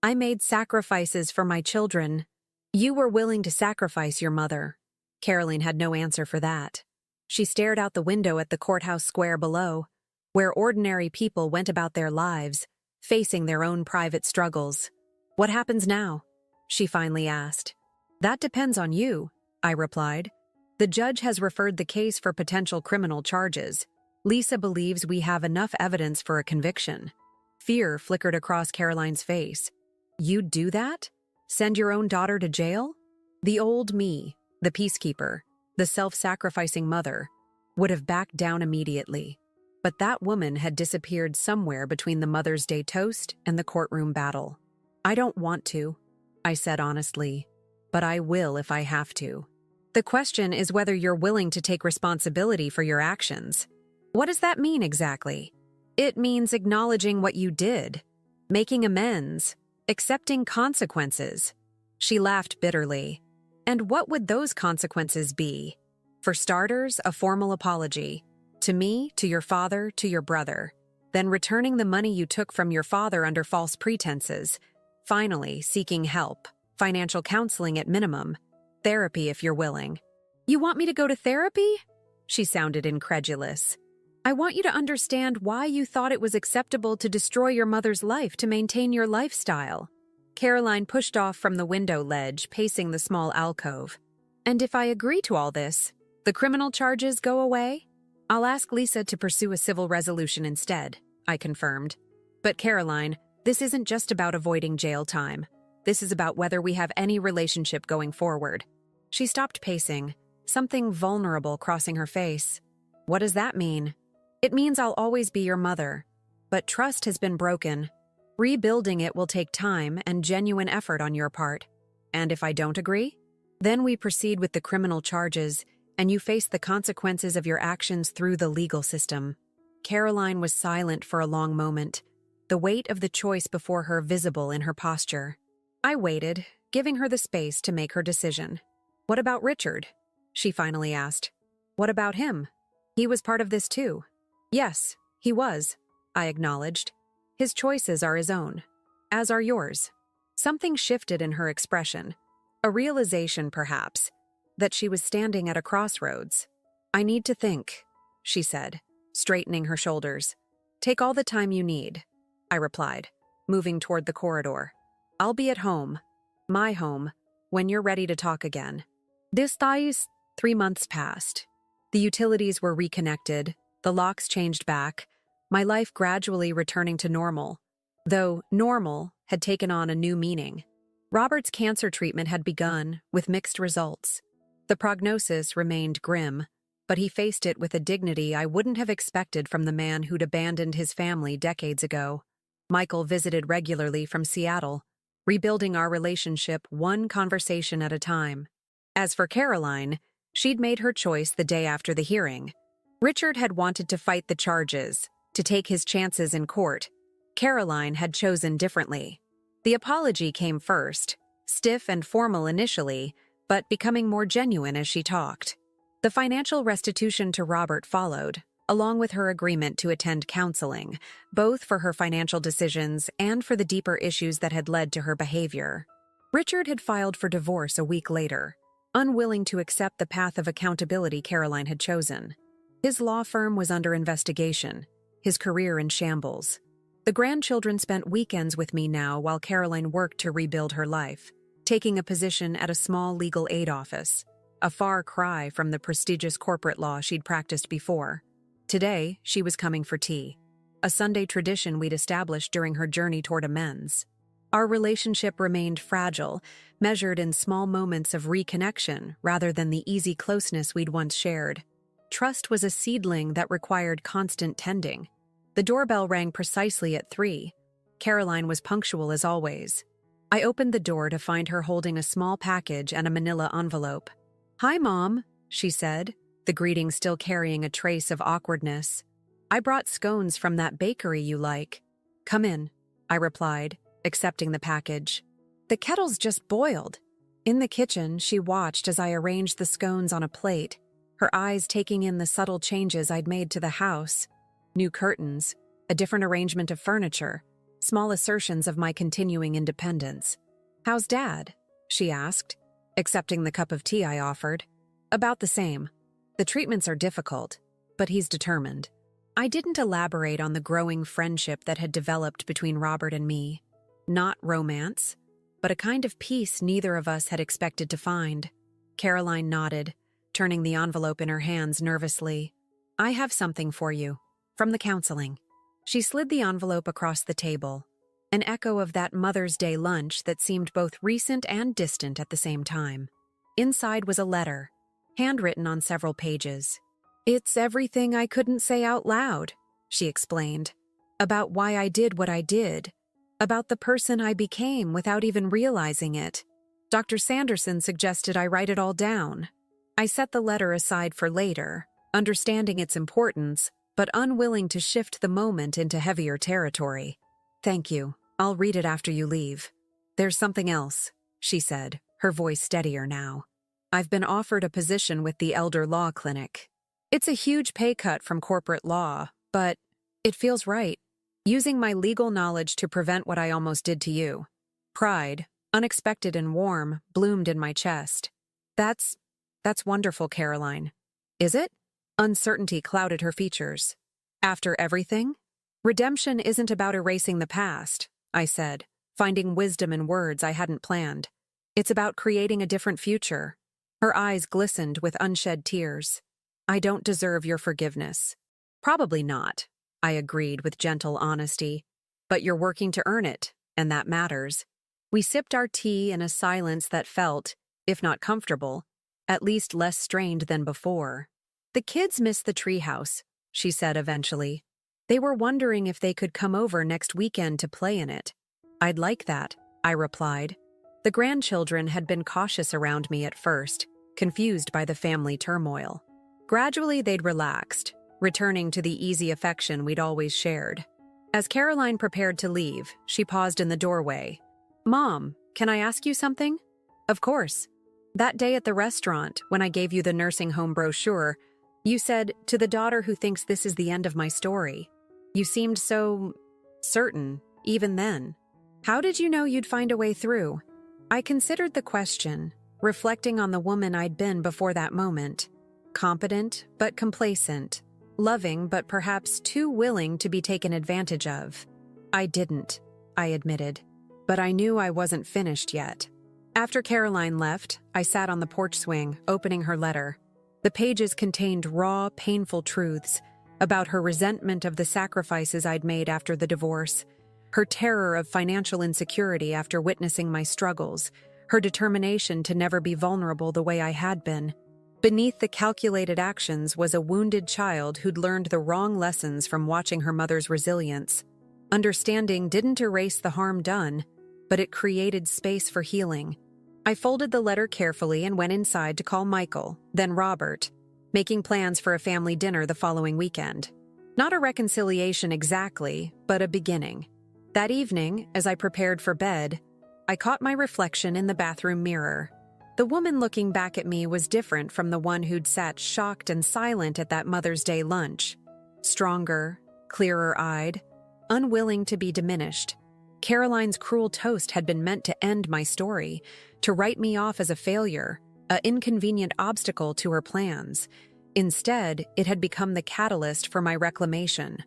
I made sacrifices for my children. You were willing to sacrifice your mother. Caroline had no answer for that. She stared out the window at the courthouse square below, where ordinary people went about their lives, facing their own private struggles. What happens now? She finally asked. That depends on you, I replied. The judge has referred the case for potential criminal charges. Lisa believes we have enough evidence for a conviction. Fear flickered across Caroline's face. You'd do that? Send your own daughter to jail? The old me, the peacekeeper, the self-sacrificing mother, would have backed down immediately. But that woman had disappeared somewhere between the Mother's Day toast and the courtroom battle. I don't want to, I said honestly, but I will if I have to. The question is whether you're willing to take responsibility for your actions. What does that mean exactly? It means acknowledging what you did, making amends, accepting consequences. She laughed bitterly. And what would those consequences be? For starters, a formal apology. To me, to your father, to your brother. Then returning the money you took from your father under false pretenses. Finally, seeking help. Financial counseling at minimum. Therapy if you're willing. You want me to go to therapy? She sounded incredulous. I want you to understand why you thought it was acceptable to destroy your mother's life to maintain your lifestyle. Caroline pushed off from the window ledge, pacing the small alcove. And if I agree to all this, the criminal charges go away? I'll ask Lisa to pursue a civil resolution instead, I confirmed. But Caroline, this isn't just about avoiding jail time. This is about whether we have any relationship going forward. She stopped pacing, something vulnerable crossing her face. What does that mean? It means I'll always be your mother. But trust has been broken. Rebuilding it will take time and genuine effort on your part. And if I don't agree? Then we proceed with the criminal charges, and you face the consequences of your actions through the legal system. Caroline was silent for a long moment, the weight of the choice before her visible in her posture. I waited, giving her the space to make her decision. What about Richard? She finally asked. What about him? He was part of this too. Yes, he was, I acknowledged. His choices are his own, as are yours. Something shifted in her expression, a realization perhaps, that she was standing at a crossroads. I need to think, she said, straightening her shoulders. Take all the time you need, I replied, moving toward the corridor. I'll be at home, my home, when you're ready to talk again. This ties, 3 months passed. The utilities were reconnected, the locks changed back, my life gradually returning to normal, though normal had taken on a new meaning. Robert's cancer treatment had begun, with mixed results. The prognosis remained grim, but he faced it with a dignity I wouldn't have expected from the man who'd abandoned his family decades ago. Michael visited regularly from Seattle, rebuilding our relationship one conversation at a time. As for Caroline, she'd made her choice the day after the hearing. Richard had wanted to fight the charges, to take his chances in court. Caroline had chosen differently. The apology came first, stiff and formal initially, but becoming more genuine as she talked. The financial restitution to Robert followed, along with her agreement to attend counseling, both for her financial decisions and for the deeper issues that had led to her behavior. Richard had filed for divorce a week later, unwilling to accept the path of accountability Caroline had chosen. His law firm was under investigation, his career in shambles. The grandchildren spent weekends with me now while Caroline worked to rebuild her life, taking a position at a small legal aid office, a far cry from the prestigious corporate law she'd practiced before. Today, she was coming for tea, a Sunday tradition we'd established during her journey toward amends. Our relationship remained fragile, measured in small moments of reconnection rather than the easy closeness we'd once shared. Trust was a seedling that required constant tending. The doorbell rang precisely at 3. Caroline was punctual as always. I opened the door to find her holding a small package and a manila envelope. "Hi, Mom," she said, the greeting still carrying a trace of awkwardness. "I brought scones from that bakery you like." "Come in," I replied, accepting the package. "The kettle's just boiled." In the kitchen, she watched as I arranged the scones on a plate, her eyes taking in the subtle changes I'd made to the house. New curtains, a different arrangement of furniture, small assertions of my continuing independence. "How's Dad?" she asked, accepting the cup of tea I offered. "About the same. The treatments are difficult, but he's determined." I didn't elaborate on the growing friendship that had developed between Robert and me. Not romance, but a kind of peace neither of us had expected to find. Caroline nodded, turning the envelope in her hands nervously. "I have something for you. From the counseling." She slid the envelope across the table, an echo of that Mother's Day lunch that seemed both recent and distant at the same time. Inside was a letter, handwritten on several pages. "It's everything I couldn't say out loud," she explained. "About why I did what I did. About the person I became without even realizing it. Dr. Sanderson suggested I write it all down." I set the letter aside for later, understanding its importance, but unwilling to shift the moment into heavier territory. "Thank you. I'll read it after you leave." "There's something else," she said, her voice steadier now. "I've been offered a position with the Elder Law Clinic. It's a huge pay cut from corporate law, but it feels right. Using my legal knowledge to prevent what I almost did to you." Pride, unexpected and warm, bloomed in my chest. That's wonderful, Caroline." "Is it?" Uncertainty clouded her features. "After everything?" "Redemption isn't about erasing the past," I said, finding wisdom in words I hadn't planned. "It's about creating a different future." Her eyes glistened with unshed tears. "I don't deserve your forgiveness." "Probably not," I agreed with gentle honesty. "But you're working to earn it, and that matters." We sipped our tea in a silence that felt, if not comfortable, at least less strained than before. "The kids miss the treehouse," she said eventually. "They were wondering if they could come over next weekend to play in it." "I'd like that," I replied. The grandchildren had been cautious around me at first, confused by the family turmoil. Gradually they'd relaxed, returning to the easy affection we'd always shared. As Caroline prepared to leave, she paused in the doorway. "Mom, can I ask you something?" "Of course." "That day at the restaurant, when I gave you the nursing home brochure, you said, 'To the daughter who thinks this is the end of my story.' You seemed so certain, even then. How did you know you'd find a way through?" I considered the question, reflecting on the woman I'd been before that moment. Competent, but complacent. Loving, but perhaps too willing to be taken advantage of. "I didn't," I admitted. But I knew I wasn't finished yet. After Caroline left, I sat on the porch swing, opening her letter. The pages contained raw, painful truths about her resentment of the sacrifices I'd made after the divorce, her terror of financial insecurity after witnessing my struggles, her determination to never be vulnerable the way I had been. Beneath the calculated actions was a wounded child who'd learned the wrong lessons from watching her mother's resilience. Understanding didn't erase the harm done, but it created space for healing. I folded the letter carefully and went inside to call Michael, then Robert, making plans for a family dinner the following weekend. Not a reconciliation exactly, but a beginning. That evening, as I prepared for bed, I caught my reflection in the bathroom mirror. The woman looking back at me was different from the one who'd sat shocked and silent at that Mother's Day lunch. Stronger, clearer-eyed, unwilling to be diminished. Caroline's cruel toast had been meant to end my story, to write me off as a failure, an inconvenient obstacle to her plans. Instead, it had become the catalyst for my reclamation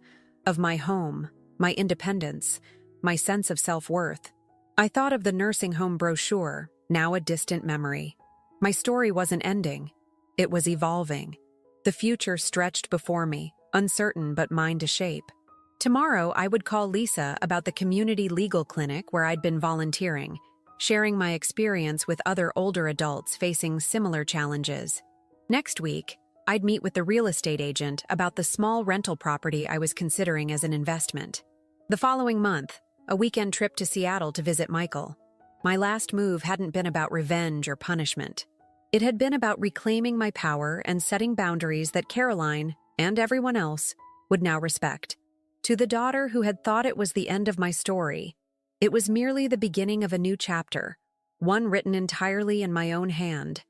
of my home, my independence, my sense of self-worth. I thought of the nursing home brochure, now a distant memory. My story wasn't ending. It was evolving. The future stretched before me, uncertain but mine to shape. Tomorrow, I would call Lisa about the community legal clinic where I'd been volunteering, sharing my experience with other older adults facing similar challenges. Next week, I'd meet with the real estate agent about the small rental property I was considering as an investment. The following month, a weekend trip to Seattle to visit Michael. My last move hadn't been about revenge or punishment. It had been about reclaiming my power and setting boundaries that Caroline, and everyone else, would now respect. To the daughter who had thought it was the end of my story, it was merely the beginning of a new chapter, one written entirely in my own hand.